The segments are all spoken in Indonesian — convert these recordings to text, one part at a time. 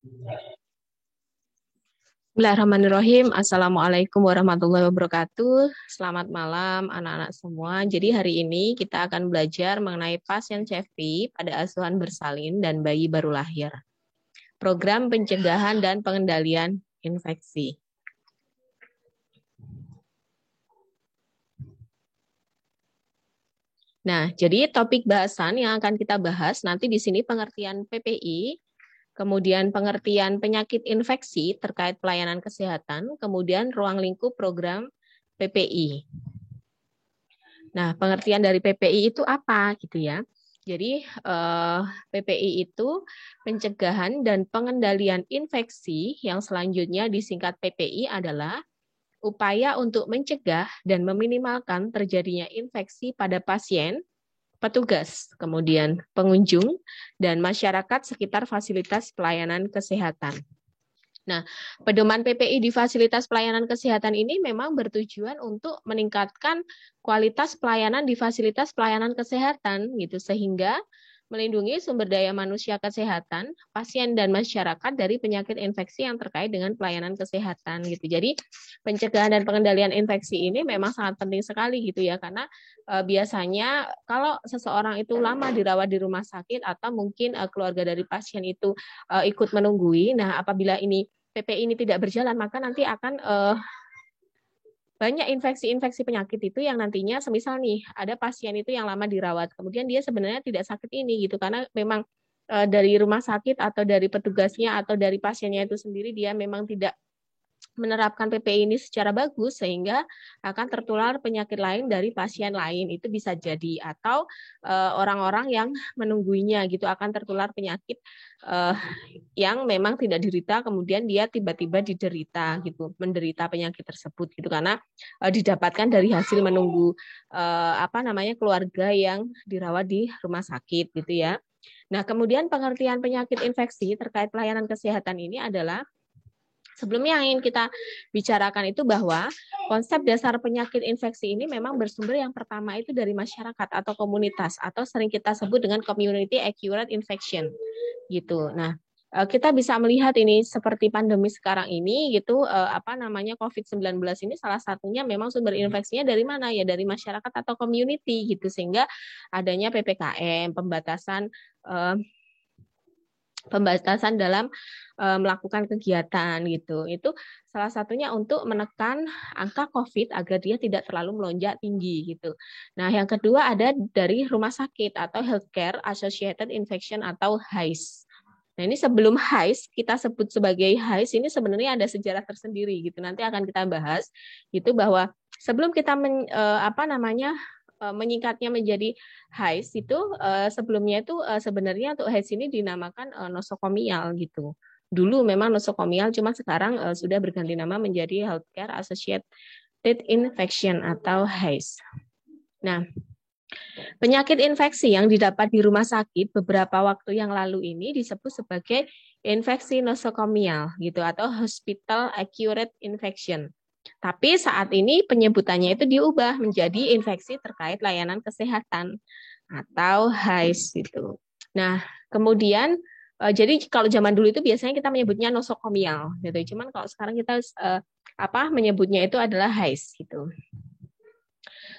Bismillahirrahmanirrahim. Assalamualaikum warahmatullahi wabarakatuh. Selamat malam anak-anak semua. Jadi hari ini kita akan belajar mengenai pasien CFP pada asuhan bersalin dan bayi baru lahir. Program pencegahan dan pengendalian infeksi. Nah, jadi topik bahasan yang akan kita bahas nanti di sini pengertian PPI, kemudian pengertian penyakit infeksi terkait pelayanan kesehatan, kemudian ruang lingkup program PPI. Nah, pengertian dari PPI itu apa gitu ya? Jadi PPI itu pencegahan dan pengendalian infeksi, yang selanjutnya disingkat PPI adalah upaya untuk mencegah dan meminimalkan terjadinya infeksi pada pasien, petugas, kemudian pengunjung, dan masyarakat sekitar fasilitas pelayanan kesehatan. Nah, pedoman PPI di fasilitas pelayanan kesehatan ini memang bertujuan untuk meningkatkan kualitas pelayanan di fasilitas pelayanan kesehatan gitu, sehingga melindungi sumber daya manusia kesehatan, pasien dan masyarakat dari penyakit infeksi yang terkait dengan pelayanan kesehatan gitu. Jadi pencegahan dan pengendalian infeksi ini memang sangat penting sekali gitu ya, karena biasanya kalau seseorang itu lama dirawat di rumah sakit atau mungkin keluarga dari pasien itu ikut menunggui. Nah, apabila ini PPI ini tidak berjalan, maka nanti akan banyak infeksi-infeksi penyakit itu yang nantinya semisal nih ada pasien itu yang lama dirawat, kemudian dia sebenarnya tidak sakit ini gitu, karena memang dari rumah sakit atau dari petugasnya atau dari pasiennya itu sendiri dia memang tidak menerapkan PPI ini secara bagus, sehingga akan tertular penyakit lain dari pasien lain, itu bisa jadi, atau orang-orang yang menungguinya gitu akan tertular penyakit yang memang tidak diderita, kemudian dia tiba-tiba diderita gitu, menderita penyakit tersebut gitu, karena didapatkan dari hasil menunggu keluarga yang dirawat di rumah sakit gitu ya. Nah, kemudian pengertian penyakit infeksi terkait pelayanan kesehatan ini adalah, sebelumnya yang ingin kita bicarakan itu bahwa konsep dasar penyakit infeksi ini memang bersumber yang pertama itu dari masyarakat atau komunitas, atau sering kita sebut dengan community acquired infection gitu. Nah, kita bisa melihat ini seperti pandemi sekarang ini gitu, COVID-19 ini salah satunya memang sumber infeksinya dari mana ya, dari masyarakat atau community gitu, sehingga adanya PPKM, pembatasan dalam melakukan kegiatan gitu. Itu salah satunya untuk menekan angka COVID agar dia tidak terlalu melonjak tinggi gitu. Nah, yang kedua ada dari rumah sakit atau Healthcare Associated Infection atau HAIS. Nah, ini sebelum HAIS, kita sebut sebagai HAIS, ini sebenarnya ada sejarah tersendiri gitu. Nanti akan kita bahas gitu, bahwa sebelum kita menyingkatnya menjadi HAIS itu, sebelumnya itu sebenarnya untuk HAIS ini dinamakan nosokomial gitu. Dulu memang nosokomial, cuma sekarang sudah berganti nama menjadi Healthcare Associated Infection atau HAIS. Nah, penyakit infeksi yang didapat di rumah sakit beberapa waktu yang lalu ini disebut sebagai infeksi nosokomial gitu, atau Hospital Acquired Infection. Tapi saat ini penyebutannya itu diubah menjadi infeksi terkait layanan kesehatan atau HAIS gitu. Nah, kemudian jadi kalau zaman dulu itu biasanya kita menyebutnya nosokomial gitu. Cuman kalau sekarang kita menyebutnya itu adalah HAIS gitu.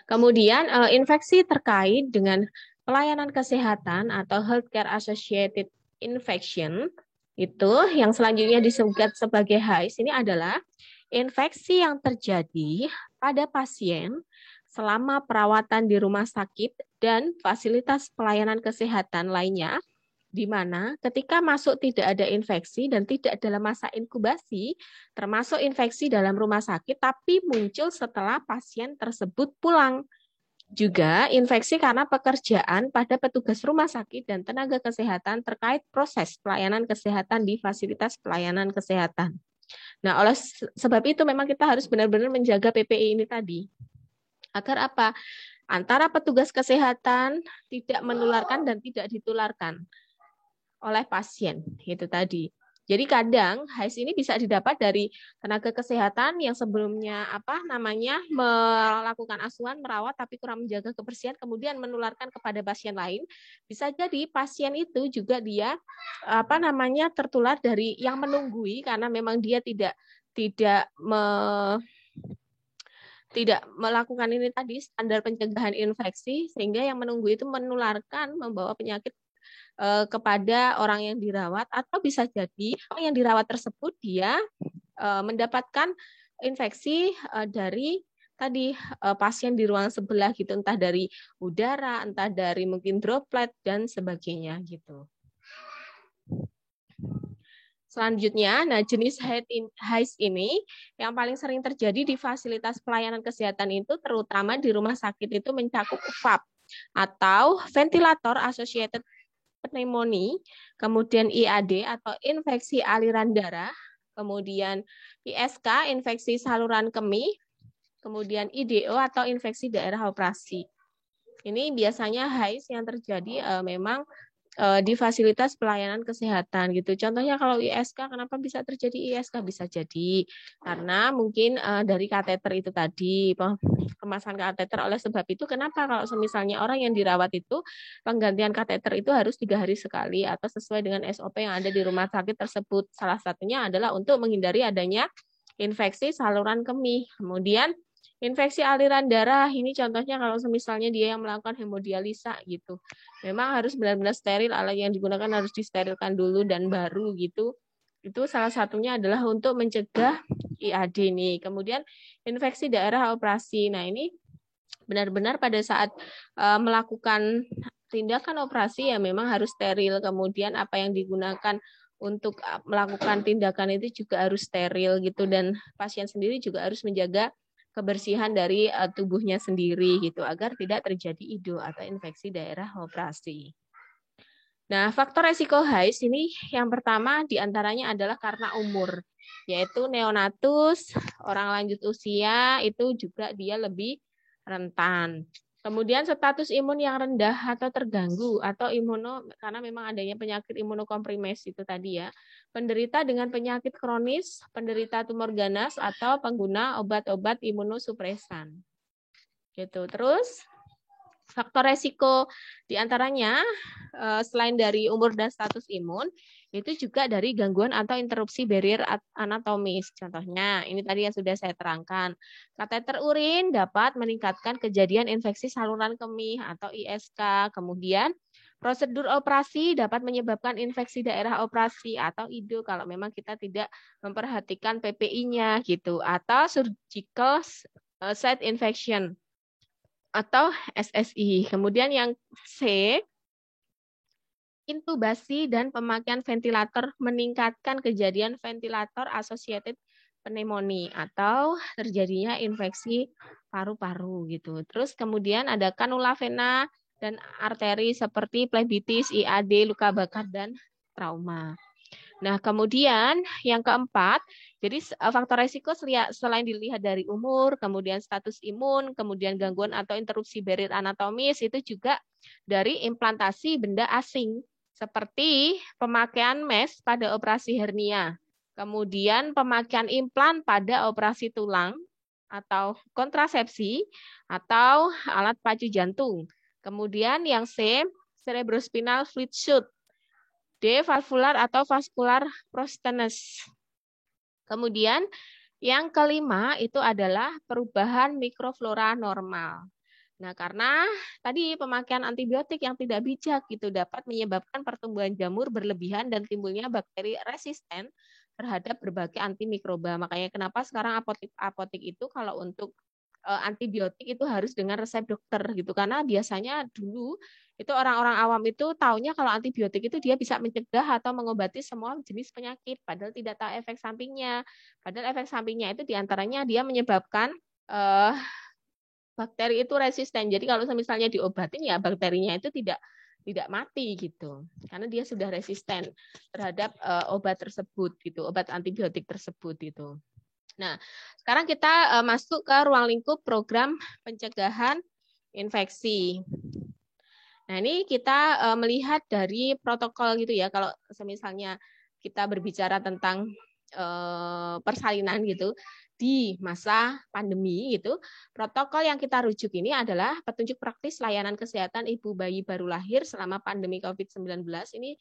Kemudian infeksi terkait dengan pelayanan kesehatan atau Healthcare Associated Infection itu yang selanjutnya disebut sebagai HAIS ini adalah infeksi yang terjadi pada pasien selama perawatan di rumah sakit dan fasilitas pelayanan kesehatan lainnya, di mana ketika masuk tidak ada infeksi dan tidak dalam masa inkubasi, termasuk infeksi dalam rumah sakit, tapi muncul setelah pasien tersebut pulang. Juga infeksi karena pekerjaan pada petugas rumah sakit dan tenaga kesehatan terkait proses pelayanan kesehatan di fasilitas pelayanan kesehatan. Nah, oleh sebab itu memang kita harus benar-benar menjaga PPI ini tadi. Agar apa? Antara petugas kesehatan tidak menularkan dan tidak ditularkan oleh pasien, itu tadi. Jadi kadang HIS ini bisa didapat dari tenaga kesehatan yang sebelumnya melakukan asuhan, merawat tapi kurang menjaga kebersihan, kemudian menularkan kepada pasien lain. Bisa jadi pasien itu juga dia tertular dari yang menunggui karena memang dia tidak melakukan ini tadi standar pencegahan infeksi, sehingga yang menunggu itu menularkan, membawa penyakit kepada orang yang dirawat, atau bisa jadi orang yang dirawat tersebut dia mendapatkan infeksi dari tadi pasien di ruang sebelah gitu, entah dari udara, entah dari mungkin droplet dan sebagainya gitu. Selanjutnya, jenis HIS ini yang paling sering terjadi di fasilitas pelayanan kesehatan itu terutama di rumah sakit itu mencakup VAP atau ventilator associated pneumonia, kemudian IAD atau infeksi aliran darah, kemudian ISK infeksi saluran kemih, kemudian IDO atau infeksi daerah operasi. Ini biasanya HIS yang terjadi memang di fasilitas pelayanan kesehatan gitu. Contohnya kalau ISK, kenapa bisa terjadi ISK? Bisa jadi karena mungkin dari kateter itu tadi, pemasangan kateter. Oleh sebab itu, kenapa kalau misalnya orang yang dirawat itu penggantian kateter itu harus 3 hari sekali atau sesuai dengan SOP yang ada di rumah sakit tersebut. Salah satunya adalah untuk menghindari adanya infeksi saluran kemih. Kemudian infeksi aliran darah, ini contohnya kalau misalnya dia yang melakukan hemodialisa gitu. Memang harus benar-benar steril, alat yang digunakan harus disterilkan dulu dan baru gitu. Itu salah satunya adalah untuk mencegah IAD nih. Kemudian infeksi daerah operasi. Nah, ini benar-benar pada saat melakukan tindakan operasi ya memang harus steril. Kemudian apa yang digunakan untuk melakukan tindakan itu juga harus steril gitu, dan pasien sendiri juga harus menjaga kebersihan dari tubuhnya sendiri gitu agar tidak terjadi IDO atau infeksi daerah operasi. Nah, faktor resiko HIS ini yang pertama diantaranya adalah karena umur, yaitu neonatus, orang lanjut usia itu juga dia lebih rentan. Kemudian status imun yang rendah atau terganggu atau karena memang adanya penyakit imunokompromis itu tadi ya. Penderita dengan penyakit kronis, penderita tumor ganas atau pengguna obat-obat imunosupresan. Gitu. Terus faktor resiko diantaranya selain dari umur dan status imun, itu juga dari gangguan atau interupsi barrier anatomis. Contohnya, ini tadi yang sudah saya terangkan. Kateter urin dapat meningkatkan kejadian infeksi saluran kemih atau ISK. Kemudian, prosedur operasi dapat menyebabkan infeksi daerah operasi atau IDO kalau memang kita tidak memperhatikan PPI-nya gitu. Atau surgical site infection atau SSI. Kemudian yang C, intubasi dan pemakaian ventilator meningkatkan kejadian ventilator associated pneumonia atau terjadinya infeksi paru-paru gitu. Terus kemudian ada kanula vena dan arteri seperti plebitis, IAD, luka bakar dan trauma. Nah, kemudian yang keempat, jadi faktor resiko selain dilihat dari umur, kemudian status imun, kemudian gangguan atau interupsi barrier anatomis, itu juga dari implantasi benda asing, seperti pemakaian mesh pada operasi hernia, kemudian pemakaian implan pada operasi tulang, atau kontrasepsi, atau alat pacu jantung. Kemudian yang C, cerebrospinal fluid shoot, D, valvular atau vascular prostenus. Kemudian yang kelima itu adalah perubahan mikroflora normal. Nah, karena tadi pemakaian antibiotik yang tidak bijak itu dapat menyebabkan pertumbuhan jamur berlebihan dan timbulnya bakteri resisten terhadap berbagai antimikroba. Makanya kenapa sekarang apotek itu kalau untuk antibiotik itu harus dengan resep dokter gitu, karena biasanya dulu itu orang-orang awam itu taunya kalau antibiotik itu dia bisa mencegah atau mengobati semua jenis penyakit, padahal tidak tahu efek sampingnya. Padahal efek sampingnya itu diantaranya dia menyebabkan bakteri itu resisten. Jadi kalau misalnya diobatin ya bakterinya itu tidak mati gitu, karena dia sudah resisten terhadap obat tersebut gitu, obat antibiotik tersebut gitu. Nah, sekarang kita masuk ke ruang lingkup program pencegahan infeksi. Nah, ini kita melihat dari protokol gitu ya. Kalau misalnya kita berbicara tentang persalinan gitu di masa pandemi gitu, protokol yang kita rujuk ini adalah petunjuk praktis layanan kesehatan ibu bayi baru lahir selama pandemi COVID-19. Ini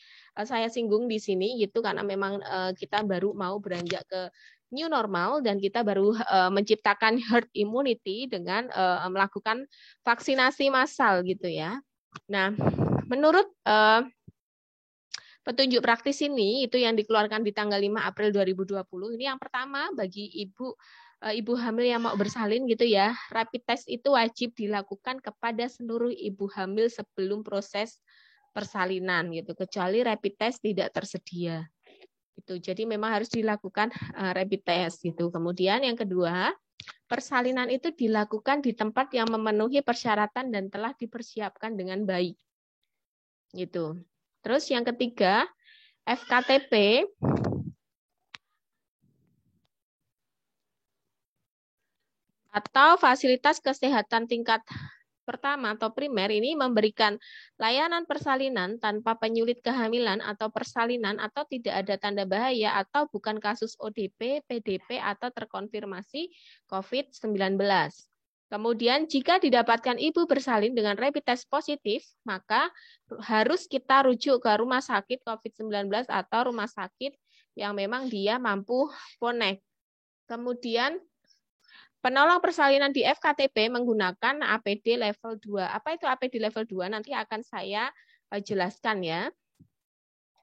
saya singgung di sini gitu karena memang kita baru mau beranjak ke new normal dan kita baru menciptakan herd immunity dengan melakukan vaksinasi massal gitu ya. Nah, menurut petunjuk praktis ini itu yang dikeluarkan di tanggal 5 April 2020. Ini yang pertama bagi ibu hamil yang mau bersalin gitu ya. Rapid test itu wajib dilakukan kepada seluruh ibu hamil sebelum proses persalinan gitu. Kecuali rapid test tidak tersedia. Itu. Jadi memang harus dilakukan rapid test gitu. Kemudian yang kedua, persalinan itu dilakukan di tempat yang memenuhi persyaratan dan telah dipersiapkan dengan baik. Gitu. Terus yang ketiga, FKTP atau fasilitas kesehatan tingkat pertama atau primer ini memberikan layanan persalinan tanpa penyulit kehamilan atau persalinan atau tidak ada tanda bahaya atau bukan kasus ODP, PDP atau terkonfirmasi COVID-19. Kemudian jika didapatkan ibu bersalin dengan rapid test positif, maka harus kita rujuk ke rumah sakit COVID-19 atau rumah sakit yang memang dia mampu connect. Kemudian penolong persalinan di FKTP menggunakan APD level 2. Apa itu APD level 2? Nanti akan saya jelaskan ya.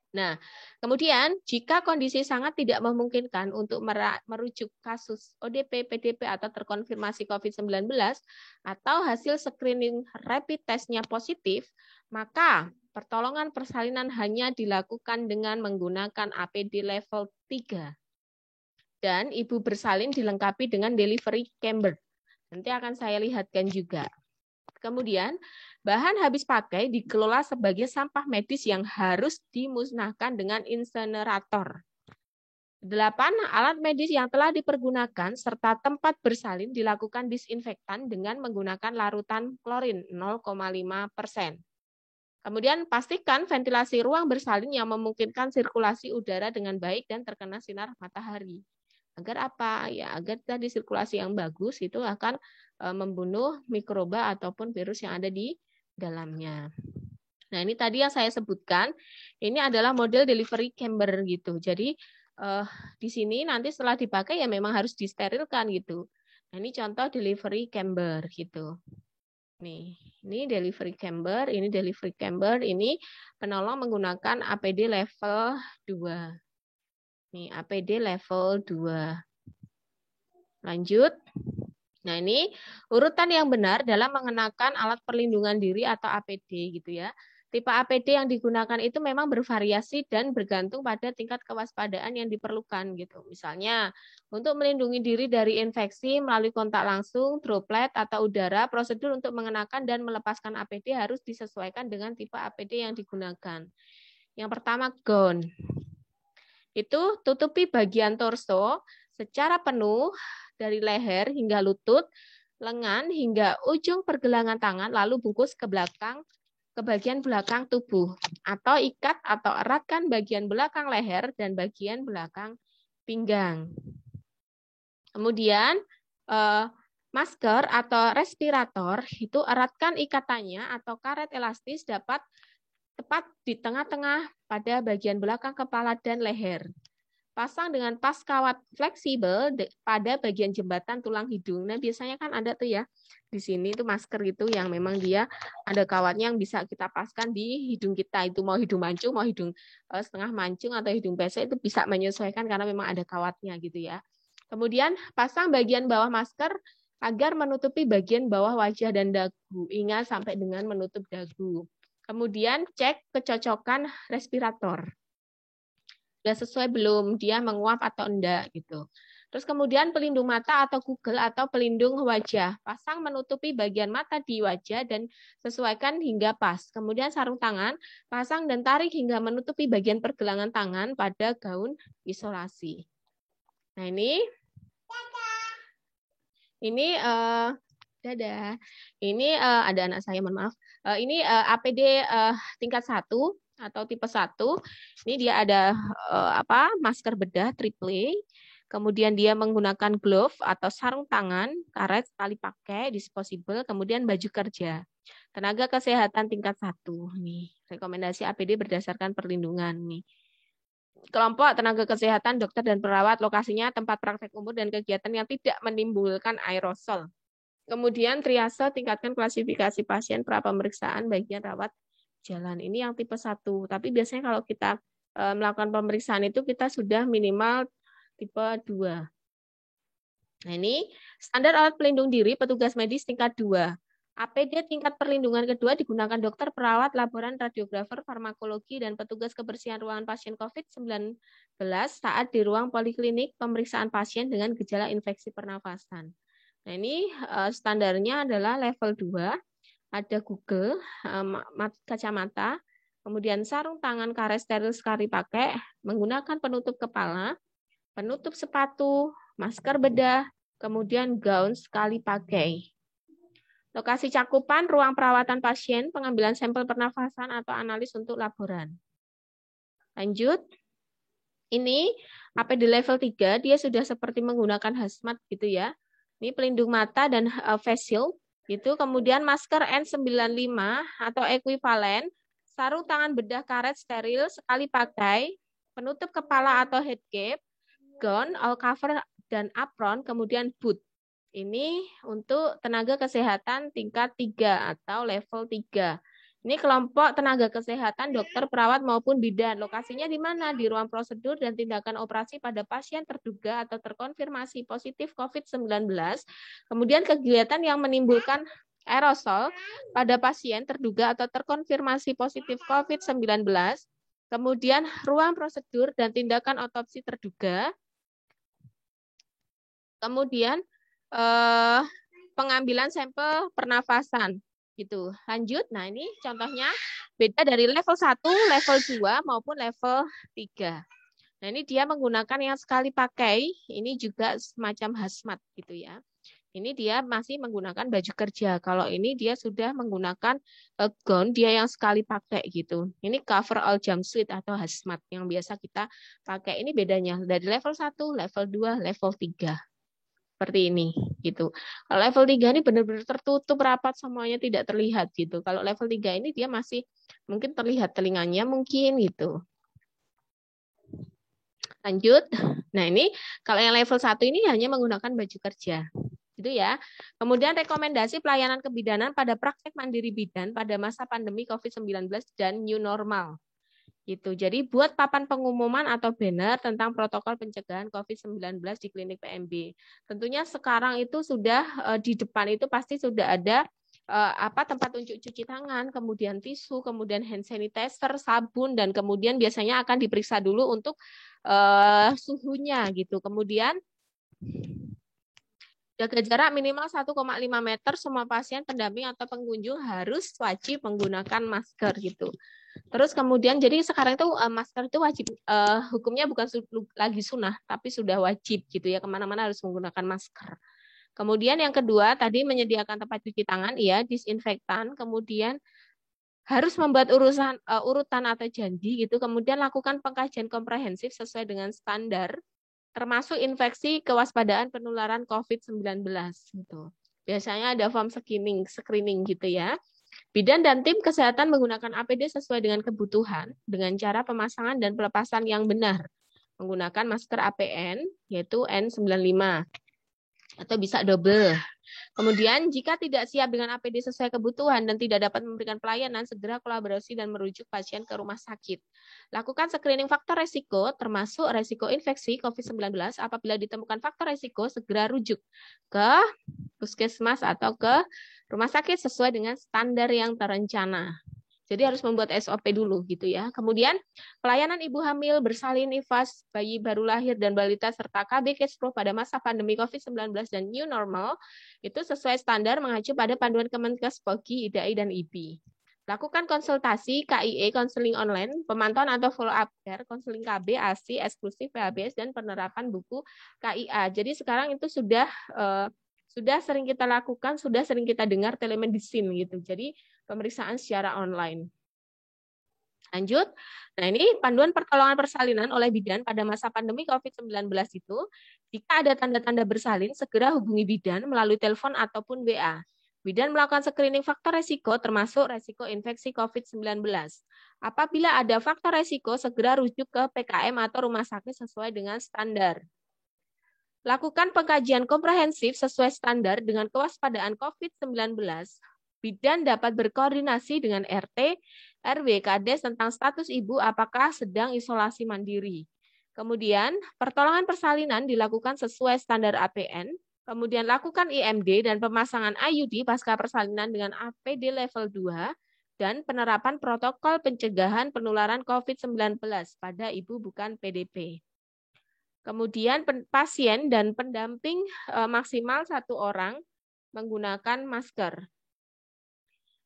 Nah, kemudian jika kondisi sangat tidak memungkinkan untuk merujuk kasus ODP, PDP atau terkonfirmasi COVID-19 atau hasil screening rapid test-nya positif, maka pertolongan persalinan hanya dilakukan dengan menggunakan APD level 3. Dan ibu bersalin dilengkapi dengan delivery chamber. Nanti akan saya lihatkan juga. Kemudian, bahan habis pakai dikelola sebagai sampah medis yang harus dimusnahkan dengan insenerator. 8. Alat medis yang telah dipergunakan serta tempat bersalin dilakukan disinfektan dengan menggunakan larutan klorin 0,5%. Kemudian pastikan ventilasi ruang bersalin yang memungkinkan sirkulasi udara dengan baik dan terkena sinar matahari. Agar apa? Ya, agar tadi sirkulasi yang bagus itu akan membunuh mikroba ataupun virus yang ada di dalamnya. Nah, ini tadi yang saya sebutkan, ini adalah model delivery chamber gitu. Jadi di sini nanti setelah dipakai ya memang harus disterilkan gitu. Nah, ini contoh delivery chamber gitu. Nih, ini delivery chamber, ini penolong menggunakan APD level 2. Nih, APD level 2. Lanjut. Nah, ini urutan yang benar dalam mengenakan alat perlindungan diri atau APD gitu ya. Tipe APD yang digunakan itu memang bervariasi dan bergantung pada tingkat kewaspadaan yang diperlukan gitu. Misalnya, untuk melindungi diri dari infeksi melalui kontak langsung, droplet atau udara, prosedur untuk mengenakan dan melepaskan APD harus disesuaikan dengan tipe APD yang digunakan. Yang pertama, gown. Itu tutupi bagian torso secara penuh dari leher hingga lutut, lengan hingga ujung pergelangan tangan, lalu bungkus ke belakang, ke bagian belakang tubuh, atau ikat atau eratkan bagian belakang leher dan bagian belakang pinggang. Kemudian masker atau respirator itu eratkan ikatannya atau karet elastis dapat tepat di tengah-tengah pada bagian belakang kepala dan leher. Pasang dengan pas kawat fleksibel pada bagian jembatan tulang hidung. Nah, biasanya kan ada tuh ya, di sini tuh masker gitu yang memang dia ada kawatnya yang bisa kita paskan di hidung kita. Itu mau hidung mancung, mau hidung setengah mancung atau hidung pesek itu bisa menyesuaikan karena memang ada kawatnya gitu ya. Kemudian pasang bagian bawah masker agar menutupi bagian bawah wajah dan dagu. Ingat sampai dengan menutup dagu. Kemudian cek kecocokan respirator. Sudah sesuai belum, dia menguap atau enggak gitu. Terus kemudian pelindung mata atau Google atau pelindung wajah. Pasang menutupi bagian mata di wajah dan sesuaikan hingga pas. Kemudian sarung tangan, pasang dan tarik hingga menutupi bagian pergelangan tangan pada gaun isolasi. Nah, ini dadah. Ini ada anak saya, mohon maaf. Ini APD tingkat 1. atau tipe 1. Ini dia ada masker bedah triple. Kemudian dia menggunakan glove atau sarung tangan, karet sekali pakai, disposable, kemudian baju kerja. Tenaga kesehatan tingkat 1. Nih, rekomendasi APD berdasarkan perlindungan nih. Kelompok tenaga kesehatan, dokter dan perawat, lokasinya tempat praktek umum dan kegiatan yang tidak menimbulkan aerosol. Kemudian triase, tingkatkan klasifikasi pasien pra pemeriksaan bagian rawat jalan. Ini yang tipe 1. Tapi biasanya kalau kita melakukan pemeriksaan itu kita sudah minimal tipe 2. Nah, ini standar alat pelindung diri petugas medis tingkat 2. APD tingkat perlindungan kedua digunakan dokter, perawat, laboran, radiografer, farmakologi, dan petugas kebersihan ruangan pasien COVID-19 saat di ruang poliklinik pemeriksaan pasien dengan gejala infeksi pernafasan. Nah, ini standarnya adalah level 2, ada Google, kacamata, kemudian sarung tangan, karet steril sekali pakai, menggunakan penutup kepala, penutup sepatu, masker bedah, kemudian gaun sekali pakai. Lokasi cakupan, ruang perawatan pasien, pengambilan sampel pernafasan atau analis untuk laboran. Lanjut. Ini APD level 3, dia sudah seperti menggunakan hazmat gitu ya. Ini pelindung mata dan face shield gitu. Kemudian masker N95 atau ekuivalen, sarung tangan bedah karet steril sekali pakai, penutup kepala atau head cap, gown, all cover dan apron, kemudian boot. Ini untuk tenaga kesehatan tingkat 3 atau level 3. Ini kelompok tenaga kesehatan, dokter, perawat maupun bidan. Lokasinya di mana? Di ruang prosedur dan tindakan operasi pada pasien terduga atau terkonfirmasi positif COVID-19. Kemudian kegiatan yang menimbulkan aerosol pada pasien terduga atau terkonfirmasi positif COVID-19. Kemudian ruang prosedur dan tindakan otopsi terduga. Kemudian pengambilan sampel pernafasan gitu. Lanjut. Nah, ini contohnya beda dari level 1, level 2 maupun level 3. Nah, ini dia menggunakan yang sekali pakai, ini juga semacam hazmat gitu ya. Ini dia masih menggunakan baju kerja. Kalau ini dia sudah menggunakan gown, dia yang sekali pakai gitu. Ini cover all jumpsuit atau hazmat yang biasa kita pakai. Ini bedanya dari level 1, level 2, level 3. Seperti ini gitu. Kalau level 3 ini benar-benar tertutup rapat, semuanya tidak terlihat gitu. Kalau level 3 ini dia masih mungkin terlihat telinganya mungkin gitu. Lanjut. Nah, ini kalau yang level 1 ini hanya menggunakan baju kerja. Gitu ya. Kemudian rekomendasi pelayanan kebidanan pada praktek mandiri bidan pada masa pandemi COVID-19 dan new normal. Gitu. Jadi buat papan pengumuman atau banner tentang protokol pencegahan COVID-19 di klinik PMB. Tentunya sekarang itu sudah di depan itu pasti sudah ada tempat untuk cuci tangan, kemudian tisu, kemudian hand sanitizer, sabun, dan kemudian biasanya akan diperiksa dulu untuk suhunya gitu. Kemudian jaga jarak minimal 1,5 meter, semua pasien, pendamping atau pengunjung harus wajib menggunakan masker gitu. Terus kemudian jadi sekarang itu masker itu wajib, hukumnya bukan lagi sunnah tapi sudah wajib gitu ya, kemana-mana harus menggunakan masker. Kemudian yang kedua tadi menyediakan tempat cuci tangan, ya, disinfektan, kemudian harus membuat urutan atau janji gitu, kemudian lakukan pengkajian komprehensif sesuai dengan standar termasuk infeksi kewaspadaan penularan COVID-19 gitu. Biasanya ada form screening gitu ya. Bidan dan tim kesehatan menggunakan APD sesuai dengan kebutuhan dengan cara pemasangan dan pelepasan yang benar. Menggunakan masker APN yaitu N95 atau bisa double. Kemudian jika tidak siap dengan APD sesuai kebutuhan dan tidak dapat memberikan pelayanan, segera kolaborasi dan merujuk pasien ke rumah sakit. Lakukan screening faktor resiko termasuk resiko infeksi COVID-19. Apabila ditemukan faktor resiko, segera rujuk ke puskesmas atau ke rumah sakit sesuai dengan standar yang terencana. Jadi harus membuat SOP dulu gitu ya. Kemudian pelayanan ibu hamil, bersalin, nifas, bayi baru lahir dan balita serta KB Cashpro pada masa pandemi COVID-19 dan new normal itu sesuai standar mengacu pada panduan Kemenkes, POGI, IDAI dan IBI. Lakukan konsultasi KIE, konseling online, pemantauan atau follow up care, konseling KB, ASI, eksklusif, PHBS dan penerapan buku KIA. Jadi sekarang itu sudah sering kita lakukan, sudah sering kita dengar telemedicine gitu. Jadi pemeriksaan secara online. Lanjut. Nah, ini panduan pertolongan persalinan oleh bidan pada masa pandemi COVID-19 itu, jika ada tanda-tanda bersalin, segera hubungi bidan melalui telepon ataupun WA. Bidan melakukan screening faktor resiko termasuk resiko infeksi COVID-19. Apabila ada faktor resiko, segera rujuk ke PKM atau rumah sakit sesuai dengan standar. Lakukan pengkajian komprehensif sesuai standar dengan kewaspadaan COVID-19. Bidan dapat berkoordinasi dengan RT, RW, Kades tentang status ibu apakah sedang isolasi mandiri. Kemudian, pertolongan persalinan dilakukan sesuai standar APN. Kemudian lakukan IMD dan pemasangan IUD pasca persalinan dengan APD level 2 dan penerapan protokol pencegahan penularan COVID-19 pada ibu bukan PDP. Kemudian pasien dan pendamping maksimal 1 orang menggunakan masker.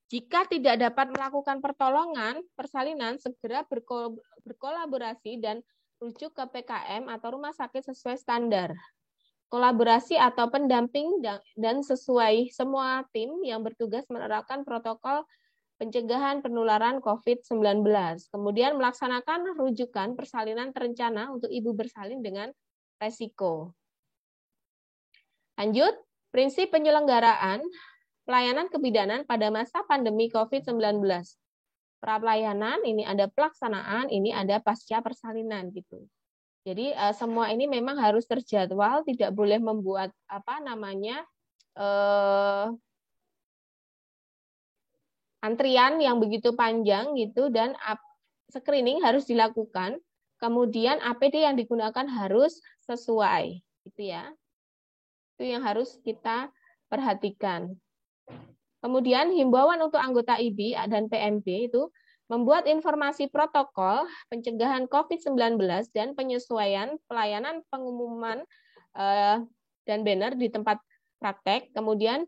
Jika tidak dapat melakukan pertolongan persalinan, segera berkolaborasi dan rujuk ke PKM atau rumah sakit sesuai standar. Kolaborasi atau pendamping dan sesuai semua tim yang bertugas menerapkan protokol pencegahan penularan COVID-19. Kemudian melaksanakan rujukan persalinan terencana untuk ibu bersalin dengan resiko. Lanjut, prinsip penyelenggaraan pelayanan kebidanan pada masa pandemi COVID-19. Pra-pelayanan, ini ada pelaksanaan, ini ada pasca persalinan gitu. Jadi semua ini memang harus terjadwal, tidak boleh membuat antrian yang begitu panjang gitu, dan screening harus dilakukan. Kemudian APD yang digunakan harus sesuai, gitu ya. Itu yang harus kita perhatikan. Kemudian himbauan untuk anggota IB dan PMB itu membuat informasi protokol pencegahan COVID-19 dan penyesuaian pelayanan pengumuman dan banner di tempat praktek. Kemudian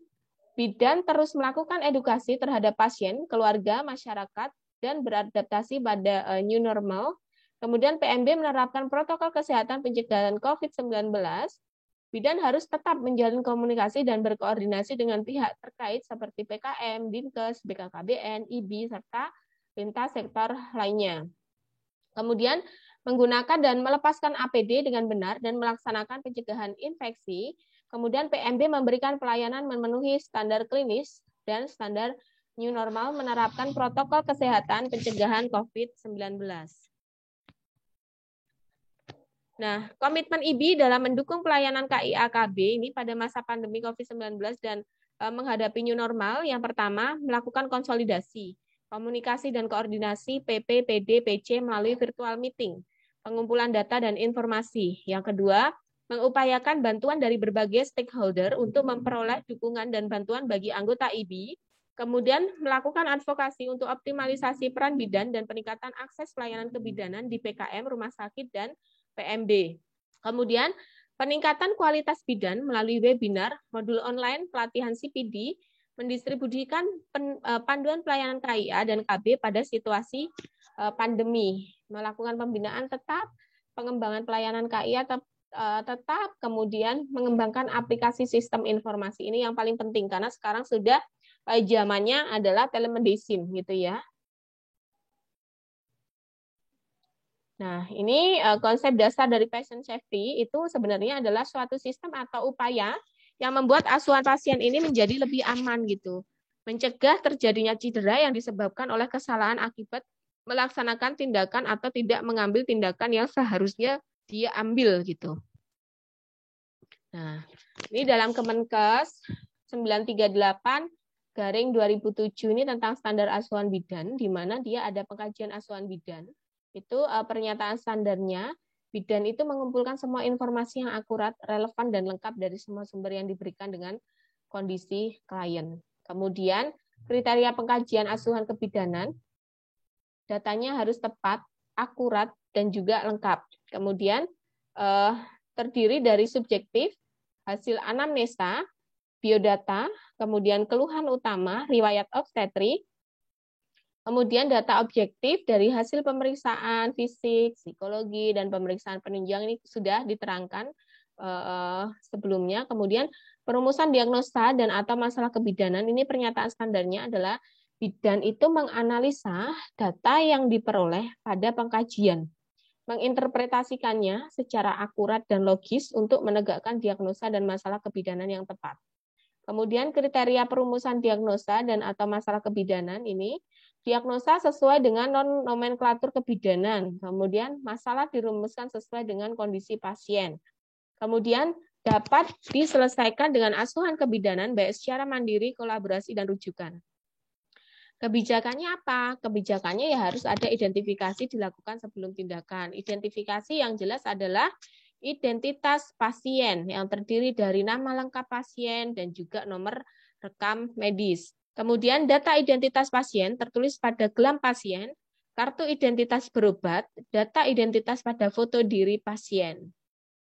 bidan terus melakukan edukasi terhadap pasien, keluarga, masyarakat, dan beradaptasi pada new normal. Kemudian PMB menerapkan protokol kesehatan pencegahan COVID-19. Bidan harus tetap menjalin komunikasi dan berkoordinasi dengan pihak terkait seperti PKM, Dinkes, BKKBN, IBI, serta lintas sektor lainnya. Kemudian menggunakan dan melepaskan APD dengan benar dan melaksanakan pencegahan infeksi. Kemudian PMB memberikan pelayanan memenuhi standar klinis dan standar new normal, menerapkan protokol kesehatan pencegahan COVID-19. Nah, komitmen IBI dalam mendukung pelayanan KIAKB ini pada masa pandemi COVID-19 dan menghadapi new normal, yang pertama, melakukan konsolidasi, komunikasi dan koordinasi PP, PD, PC melalui virtual meeting, pengumpulan data dan informasi. Yang kedua, mengupayakan bantuan dari berbagai stakeholder untuk memperoleh dukungan dan bantuan bagi anggota IBI, kemudian melakukan advokasi untuk optimalisasi peran bidan dan peningkatan akses pelayanan kebidanan di PKM, rumah sakit, dan PMB. Kemudian peningkatan kualitas bidan melalui webinar, modul online, pelatihan CPD, mendistribusikan panduan pelayanan KIA dan KB pada situasi pandemi, melakukan pembinaan tetap, pengembangan pelayanan KIA tetap, kemudian mengembangkan aplikasi sistem informasi. Ini yang paling penting karena sekarang sudah zamannya adalah telemedicine gitu ya. Nah, ini konsep dasar dari patient safety itu sebenarnya adalah suatu sistem atau upaya yang membuat asuhan pasien ini menjadi lebih aman gitu. Mencegah terjadinya cedera yang disebabkan oleh kesalahan akibat melaksanakan tindakan atau tidak mengambil tindakan yang seharusnya dia ambil gitu. Nah, ini dalam Kemenkes 938/2007 ini tentang standar asuhan bidan, di mana dia ada pengkajian asuhan bidan. Itu pernyataan standarnya, bidan itu mengumpulkan semua informasi yang akurat, relevan, dan lengkap dari semua sumber yang diberikan dengan kondisi klien. Kemudian, kriteria pengkajian asuhan kebidanan, datanya harus tepat, akurat, dan juga lengkap. Kemudian, terdiri dari subjektif, hasil anamnesa, biodata, kemudian keluhan utama, riwayat obstetrik, kemudian data objektif dari hasil pemeriksaan fisik, psikologi, dan pemeriksaan penunjang ini sudah diterangkan sebelumnya. Kemudian perumusan diagnosa dan atau masalah kebidanan, ini pernyataan standarnya adalah Bidan itu menganalisa data yang diperoleh pada pengkajian, menginterpretasikannya secara akurat dan logis untuk menegakkan diagnosa dan masalah kebidanan yang tepat. Kemudian kriteria perumusan diagnosa dan atau masalah kebidanan ini, diagnosa sesuai dengan nomenklatur kebidanan. Kemudian masalah dirumuskan sesuai dengan kondisi pasien. Kemudian dapat diselesaikan dengan asuhan kebidanan baik secara mandiri, kolaborasi, dan rujukan. Kebijakannya apa? Kebijakannya ya harus ada identifikasi dilakukan sebelum tindakan. Identifikasi yang jelas adalah identitas pasien yang terdiri dari nama lengkap pasien dan juga nomor rekam medis. Kemudian data identitas pasien tertulis pada gelang pasien, kartu identitas berobat, data identitas pada foto diri pasien.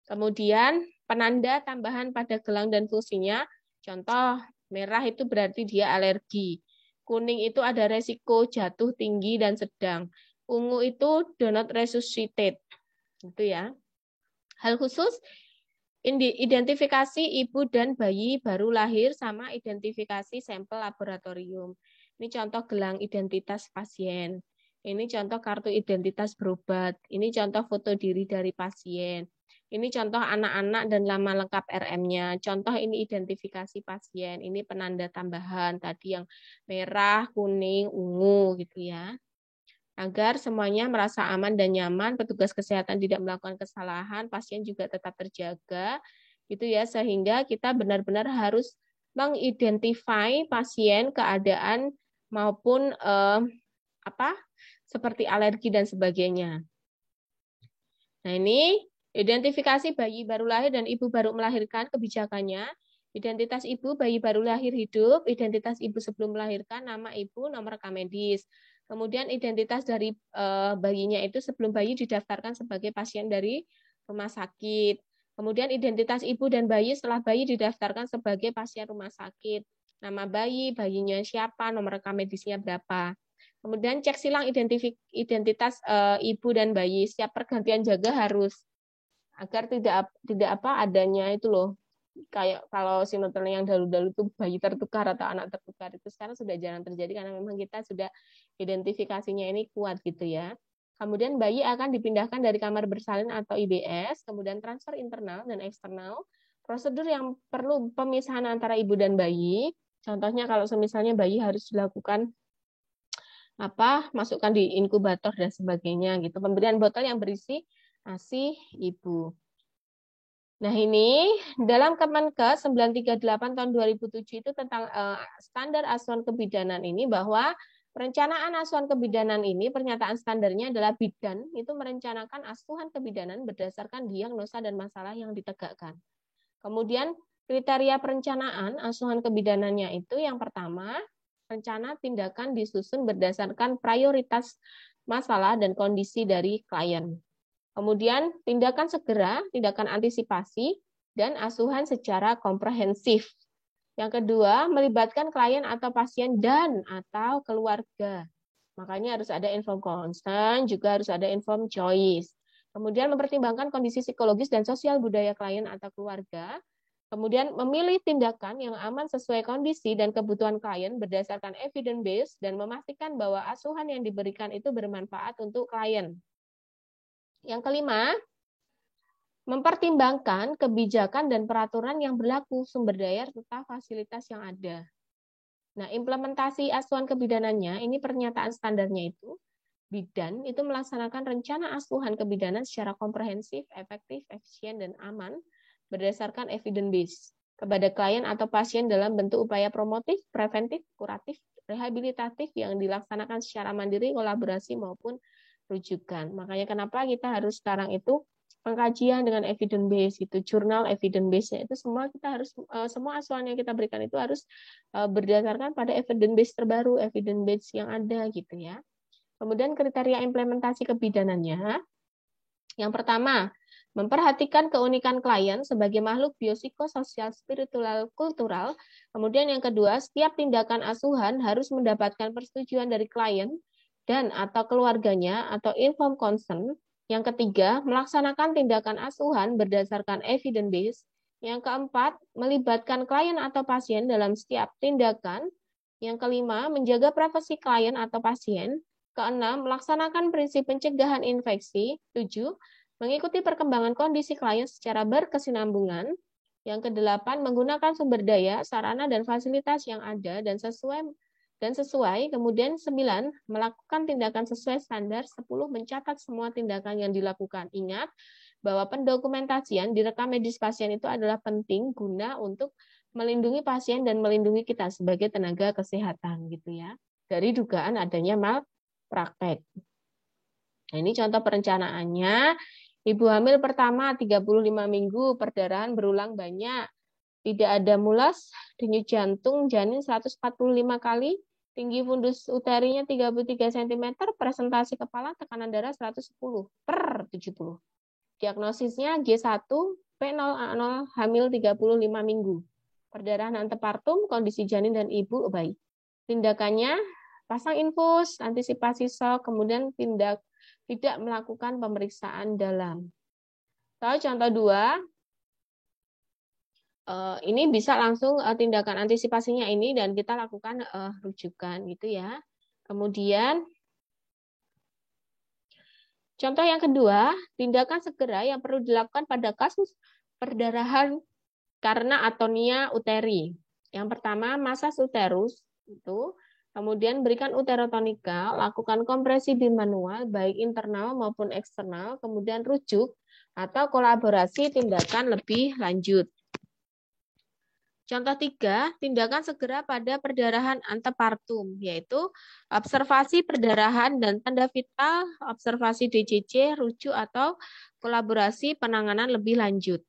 Kemudian penanda tambahan pada gelang dan fungsinya, contoh merah itu berarti dia alergi. Kuning itu ada resiko jatuh tinggi dan sedang. Ungu itu do not resuscitate. Gitu ya. Hal khusus identifikasi ibu dan bayi baru lahir sama identifikasi sampel laboratorium. Ini contoh gelang identitas pasien. Ini contoh kartu identitas berobat. Ini contoh foto diri dari pasien. Ini contoh anak-anak dan nama lengkap RM-nya. Contoh ini identifikasi pasien. Ini penanda tambahan tadi yang merah, kuning, ungu gitu ya. Agar semuanya merasa aman dan nyaman, petugas kesehatan tidak melakukan kesalahan, pasien juga tetap terjaga gitu ya, sehingga kita benar-benar harus mengidentify pasien, keadaan maupun seperti alergi dan sebagainya. Nah, ini identifikasi bayi baru lahir dan ibu baru melahirkan, kebijakannya. Identitas ibu, bayi baru lahir hidup, identitas ibu sebelum melahirkan, nama ibu, nomor rekam medis. Kemudian identitas dari bayinya itu sebelum bayi didaftarkan sebagai pasien dari rumah sakit. Kemudian identitas ibu dan bayi setelah bayi didaftarkan sebagai pasien rumah sakit. Nama bayi, bayinya siapa, nomor rekam medisnya berapa. Kemudian cek silang identitas ibu dan bayi. Setiap pergantian jaga harus, agar tidak adanya itu loh, kayak kalau sinetron yang dahulu-dahulu tuh bayi tertukar atau anak tertukar, itu sekarang sudah jarang terjadi karena memang kita sudah identifikasinya ini kuat gitu ya. Kemudian bayi akan dipindahkan dari kamar bersalin atau IBS, kemudian transfer internal dan eksternal. Prosedur yang perlu pemisahan antara ibu dan bayi, contohnya kalau misalnya bayi harus dilakukan masukkan di inkubator dan sebagainya gitu. Pemberian botol yang berisi ASI ibu. Nah, ini dalam Kemenkes 938 tahun 2007 itu tentang standar asuhan kebidanan ini, bahwa perencanaan asuhan kebidanan ini pernyataan standarnya adalah bidan itu merencanakan asuhan kebidanan berdasarkan diagnosa dan masalah yang ditegakkan. Kemudian kriteria perencanaan asuhan kebidanannya itu yang pertama, rencana tindakan disusun berdasarkan prioritas masalah dan kondisi dari klien. Kemudian tindakan segera, tindakan antisipasi, dan asuhan secara komprehensif. Yang kedua, melibatkan klien atau pasien dan atau keluarga. Makanya harus ada informed consent, juga harus ada informed choice. Kemudian mempertimbangkan kondisi psikologis dan sosial budaya klien atau keluarga. Kemudian memilih tindakan yang aman sesuai kondisi dan kebutuhan klien berdasarkan evidence base dan memastikan bahwa asuhan yang diberikan itu bermanfaat untuk klien. Yang kelima, mempertimbangkan kebijakan dan peraturan yang berlaku, sumber daya serta fasilitas yang ada. Nah, implementasi asuhan kebidanannya, ini pernyataan standarnya itu, bidan itu melaksanakan rencana asuhan kebidanan secara komprehensif, efektif, efisien, dan aman berdasarkan evidence base kepada klien atau pasien dalam bentuk upaya promotif, preventif, kuratif, rehabilitatif yang dilaksanakan secara mandiri, kolaborasi, maupun rujukan. Makanya kenapa kita harus sekarang itu pengkajian dengan evidence base itu, jurnal evidence base-nya itu semua kita harus, semua asuhan yang kita berikan itu harus berdasarkan pada evidence base terbaru, evidence base yang ada gitu ya. Kemudian kriteria implementasi kebidanannya, yang pertama, memperhatikan keunikan klien sebagai makhluk biopsikososial, spiritual, kultural. Kemudian yang kedua, setiap tindakan asuhan harus mendapatkan persetujuan dari klien dan atau keluarganya atau informed consent. Yang ketiga, melaksanakan tindakan asuhan berdasarkan evidence base. Yang keempat, melibatkan klien atau pasien dalam setiap tindakan Yang kelima, menjaga privasi klien atau pasien. Keenam, melaksanakan prinsip pencegahan infeksi. 7, mengikuti perkembangan kondisi klien secara berkesinambungan. Yang kedelapan, menggunakan sumber daya, sarana, dan fasilitas yang ada dan sesuai. Kemudian 9, melakukan tindakan sesuai standar. 10, mencatat semua tindakan yang dilakukan. Ingat bahwa pendokumentasian di rekam medis pasien itu adalah penting guna untuk melindungi pasien dan melindungi kita sebagai tenaga kesehatan gitu ya dari dugaan adanya malpraktek. Nah, ini contoh perencanaannya. Ibu hamil pertama 35 minggu, perdarahan berulang banyak, tidak ada mulas, denyut jantung, janin 145 kali, tinggi fundus uterinya 33 cm, presentasi kepala tekanan darah 110/70. Diagnosisnya G1, P0A0, hamil 35 minggu. Perdarahan antepartum, kondisi janin dan ibu baik. Tindakannya, pasang infus, antisipasi shock, kemudian tidak melakukan pemeriksaan dalam. Contoh 2, ini bisa langsung tindakan antisipasinya ini dan kita lakukan rujukan gitu ya. Kemudian contoh yang kedua, tindakan segera yang perlu dilakukan pada kasus perdarahan karena atonia uteri. Yang pertama, masas uterus itu, kemudian berikan uterotonika, lakukan kompresi bimanual baik internal maupun eksternal, kemudian rujuk atau kolaborasi tindakan lebih lanjut. Contoh 3, tindakan segera pada perdarahan antepartum, yaitu observasi perdarahan dan tanda vital, observasi DCC, rujuk atau kolaborasi penanganan lebih lanjut.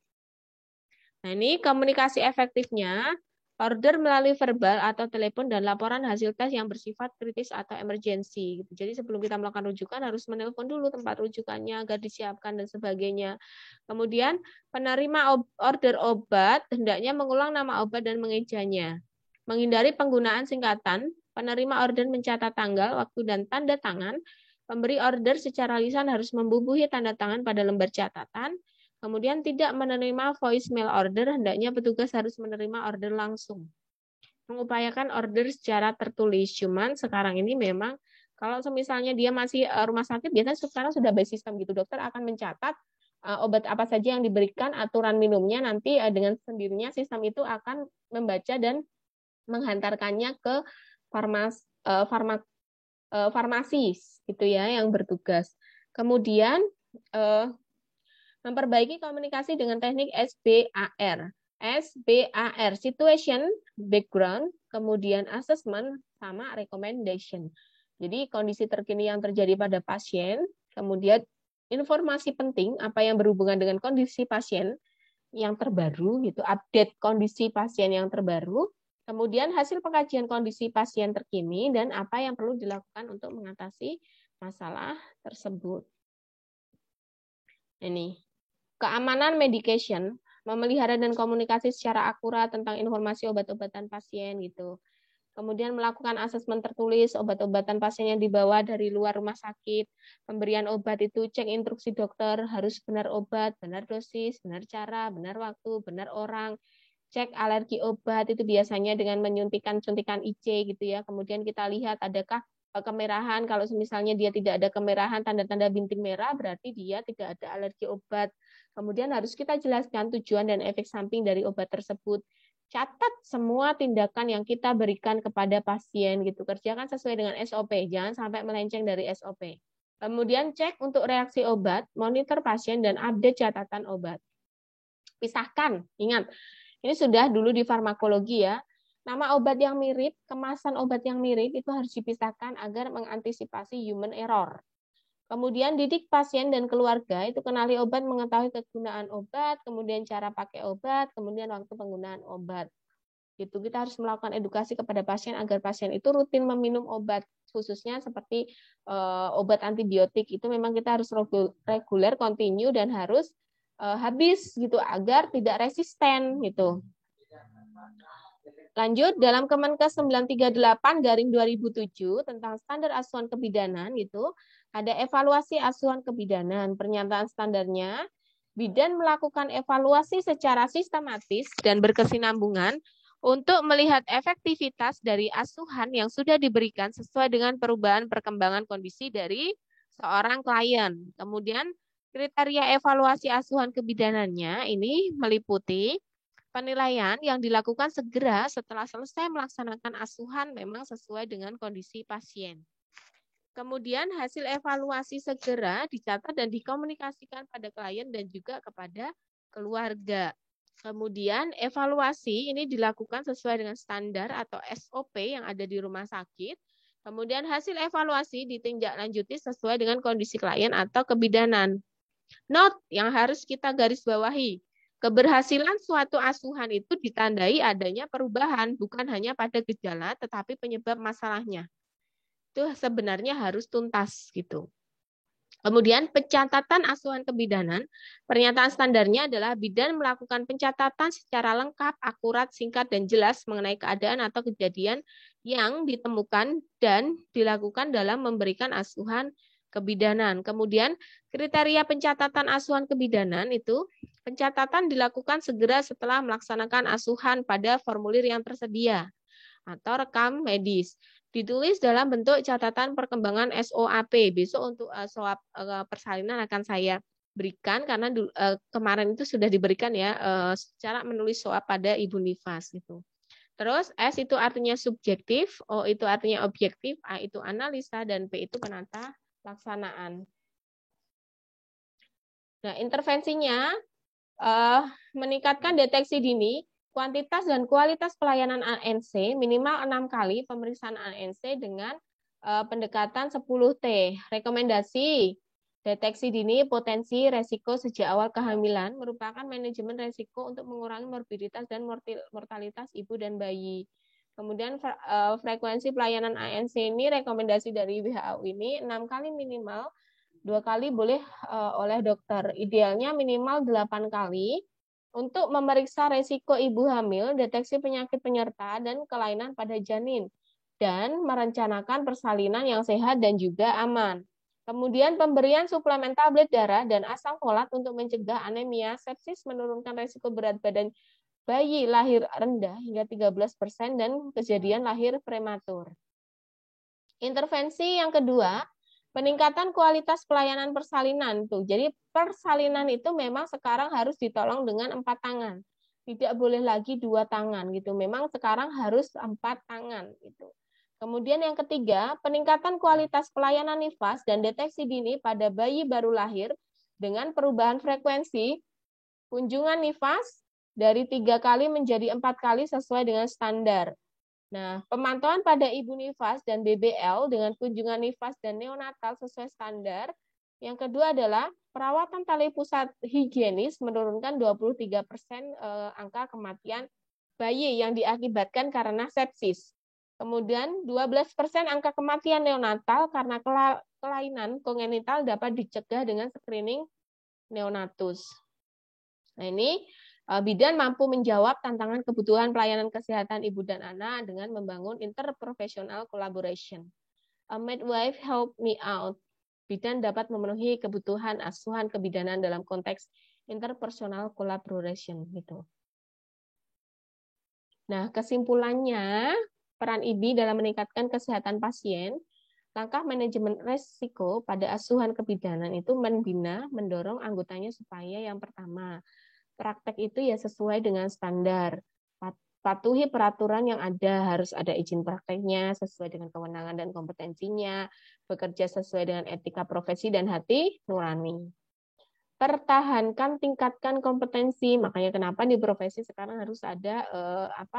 Nah, ini komunikasi efektifnya, order melalui verbal atau telepon dan laporan hasil tes yang bersifat kritis atau emergensi. Jadi sebelum kita melakukan rujukan harus menelpon dulu tempat rujukannya agar disiapkan dan sebagainya. Kemudian penerima order obat hendaknya mengulang nama obat dan mengejanya. Menghindari penggunaan singkatan, penerima order mencatat tanggal, waktu, dan tanda tangan. Pemberi order secara lisan harus membubuhi tanda tangan pada lembar catatan. Kemudian tidak menerima voicemail order, hendaknya petugas harus menerima order langsung. Mengupayakan order secara tertulis. Cuman sekarang ini memang kalau misalnya dia masih rumah sakit, biasanya sekarang sudah by system gitu. Dokter akan mencatat obat apa saja yang diberikan, aturan minumnya, nanti dengan sendirinya sistem itu akan membaca dan menghantarkannya ke farmasi gitu ya yang bertugas. Kemudian memperbaiki komunikasi dengan teknik SBAR. SBAR, situation, background, kemudian assessment, sama recommendation. Jadi kondisi terkini yang terjadi pada pasien, kemudian informasi penting apa yang berhubungan dengan kondisi pasien yang terbaru, gitu, update kondisi pasien yang terbaru, kemudian hasil pengkajian kondisi pasien terkini, dan apa yang perlu dilakukan untuk mengatasi masalah tersebut. Ini. Keamanan medication, memelihara dan komunikasi secara akurat tentang informasi obat-obatan pasien gitu. Kemudian melakukan asesmen tertulis obat-obatan pasien yang dibawa dari luar rumah sakit. Pemberian obat itu cek instruksi dokter, harus benar obat, benar dosis, benar cara, benar waktu, benar orang. Cek alergi obat itu biasanya dengan menyuntikan suntikan IC gitu ya. Kemudian kita lihat adakah kemerahan, kalau misalnya dia tidak ada kemerahan, tanda-tanda bintik merah, berarti dia tidak ada alergi obat. Kemudian harus kita jelaskan tujuan dan efek samping dari obat tersebut. Catat semua tindakan yang kita berikan kepada pasien gitu. Kerjakan sesuai dengan SOP, jangan sampai melenceng dari SOP. Kemudian cek untuk reaksi obat, monitor pasien dan update catatan obat. Pisahkan, ingat, ini sudah dulu di farmakologi ya. Nama obat yang mirip, kemasan obat yang mirip itu harus dipisahkan agar mengantisipasi human error. Kemudian didik pasien dan keluarga, itu kenali obat, mengetahui kegunaan obat, kemudian cara pakai obat, kemudian waktu penggunaan obat. Gitu, kita harus melakukan edukasi kepada pasien agar pasien itu rutin meminum obat, khususnya seperti obat antibiotik itu memang kita harus reguler, continue, dan harus habis gitu agar tidak resisten gitu. Lanjut, dalam Kemenkes 938/2007 tentang standar asuhan kebidanan gitu, ada evaluasi asuhan kebidanan. Pernyataan standarnya, bidan melakukan evaluasi secara sistematis dan berkesinambungan untuk melihat efektivitas dari asuhan yang sudah diberikan sesuai dengan perubahan perkembangan kondisi dari seorang klien. Kemudian kriteria evaluasi asuhan kebidanannya ini meliputi penilaian yang dilakukan segera setelah selesai melaksanakan asuhan memang sesuai dengan kondisi pasien. Kemudian hasil evaluasi segera dicatat dan dikomunikasikan pada klien dan juga kepada keluarga. Kemudian evaluasi ini dilakukan sesuai dengan standar atau SOP yang ada di rumah sakit. Kemudian hasil evaluasi ditindaklanjuti sesuai dengan kondisi klien atau kebidanan. Note yang harus kita garis bawahi. Keberhasilan suatu asuhan itu ditandai adanya perubahan, bukan hanya pada gejala, tetapi penyebab masalahnya. Itu sebenarnya harus tuntas gitu. Kemudian pencatatan asuhan kebidanan, pernyataan standarnya adalah bidan melakukan pencatatan secara lengkap, akurat, singkat, dan jelas mengenai keadaan atau kejadian yang ditemukan dan dilakukan dalam memberikan asuhan kebidanan. Kemudian kriteria pencatatan asuhan kebidanan itu, pencatatan dilakukan segera setelah melaksanakan asuhan pada formulir yang tersedia atau rekam medis. Ditulis dalam bentuk catatan perkembangan SOAP. Besok untuk SOAP persalinan akan saya berikan karena kemarin itu sudah diberikan ya cara menulis SOAP pada Ibu Nifas itu. Terus S itu artinya subjektif, O itu artinya objektif, A itu analisa, dan P itu penata laksanaan. Nah, intervensinya meningkatkan deteksi dini, kuantitas dan kualitas pelayanan ANC minimal 6 kali pemeriksaan ANC dengan pendekatan 10T. Rekomendasi deteksi dini potensi resiko sejak awal kehamilan merupakan manajemen resiko untuk mengurangi morbiditas dan mortalitas ibu dan bayi. Kemudian frekuensi pelayanan ANC ini rekomendasi dari WHO ini 6 kali minimal, 2 kali boleh oleh dokter. Idealnya minimal 8 kali untuk memeriksa resiko ibu hamil, deteksi penyakit penyerta, dan kelainan pada janin, dan merencanakan persalinan yang sehat dan juga aman. Kemudian pemberian suplemen tablet darah dan asam folat untuk mencegah anemia, sepsis, menurunkan resiko berat badan bayi lahir rendah hingga 13% dan kejadian lahir prematur. Intervensi yang kedua, peningkatan kualitas pelayanan persalinan tuh. Jadi persalinan itu memang sekarang harus ditolong dengan 4 tangan. Tidak boleh lagi 2 tangan gitu. Memang sekarang harus 4 tangan gitu. Kemudian yang ketiga, peningkatan kualitas pelayanan nifas dan deteksi dini pada bayi baru lahir dengan perubahan frekuensi kunjungan nifas dari 3 kali menjadi 4 kali sesuai dengan standar. Nah, pemantauan pada ibu nifas dan BBL dengan kunjungan nifas dan neonatal sesuai standar. Yang kedua adalah perawatan tali pusat higienis menurunkan 23% angka kematian bayi yang diakibatkan karena sepsis. Kemudian 12% angka kematian neonatal karena kelainan kongenital dapat dicegah dengan screening neonatus. Nah, ini bidan mampu menjawab tantangan kebutuhan pelayanan kesehatan ibu dan anak dengan membangun interprofessional collaboration. A midwife help me out. Bidan dapat memenuhi kebutuhan asuhan kebidanan dalam konteks interpersonal collaboration gitu. Nah, kesimpulannya, peran IBI dalam meningkatkan kesehatan pasien, langkah manajemen resiko pada asuhan kebidanan itu membina, mendorong anggotanya supaya yang pertama, praktek itu ya sesuai dengan standar. Patuhi peraturan yang ada, harus ada izin prakteknya sesuai dengan kewenangan dan kompetensinya, bekerja sesuai dengan etika profesi dan hati nurani. Pertahankan, tingkatkan kompetensi, makanya kenapa di profesi sekarang harus ada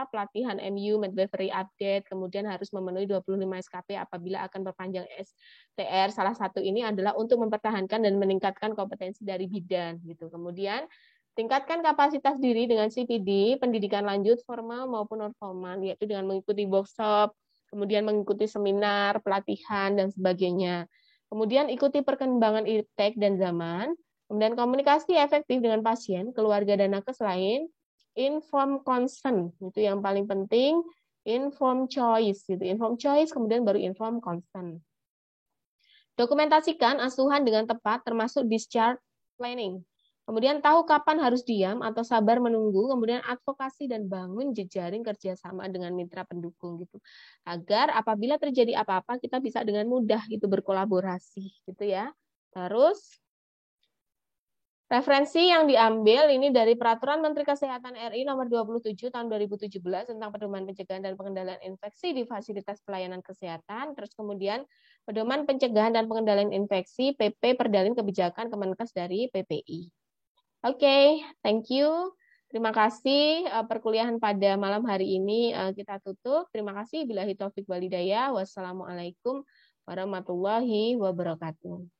pelatihan MU, midwifery update, kemudian harus memenuhi 25 SKP apabila akan perpanjang STR. Salah satu ini adalah untuk mempertahankan dan meningkatkan kompetensi dari bidan gitu. Kemudian tingkatkan kapasitas diri dengan CPD, pendidikan lanjut formal maupun non formal, yaitu dengan mengikuti workshop, kemudian mengikuti seminar, pelatihan, dan sebagainya. Kemudian ikuti perkembangan iptek dan zaman, kemudian komunikasi efektif dengan pasien, keluarga, dan nakes lain, inform consent, itu yang paling penting, inform choice, gitu. Inform choice, kemudian baru inform consent. Dokumentasikan asuhan dengan tepat, termasuk discharge planning. Kemudian tahu kapan harus diam atau sabar menunggu, kemudian advokasi dan bangun jejaring kerjasama dengan mitra pendukung gitu. Agar apabila terjadi apa-apa kita bisa dengan mudah gitu berkolaborasi gitu ya. Terus referensi yang diambil ini dari Peraturan Menteri Kesehatan RI Nomor 27 Tahun 2017 tentang pedoman pencegahan dan pengendalian infeksi di fasilitas pelayanan kesehatan. Terus kemudian pedoman pencegahan dan pengendalian infeksi PP Perdalin Kebijakan Kemenkes dari PPI. Oke, thank you. Terima kasih perkuliahan pada malam hari ini kita tutup. Terima kasih. Billahi taufik walhidayah. Wassalamualaikum warahmatullahi wabarakatuh.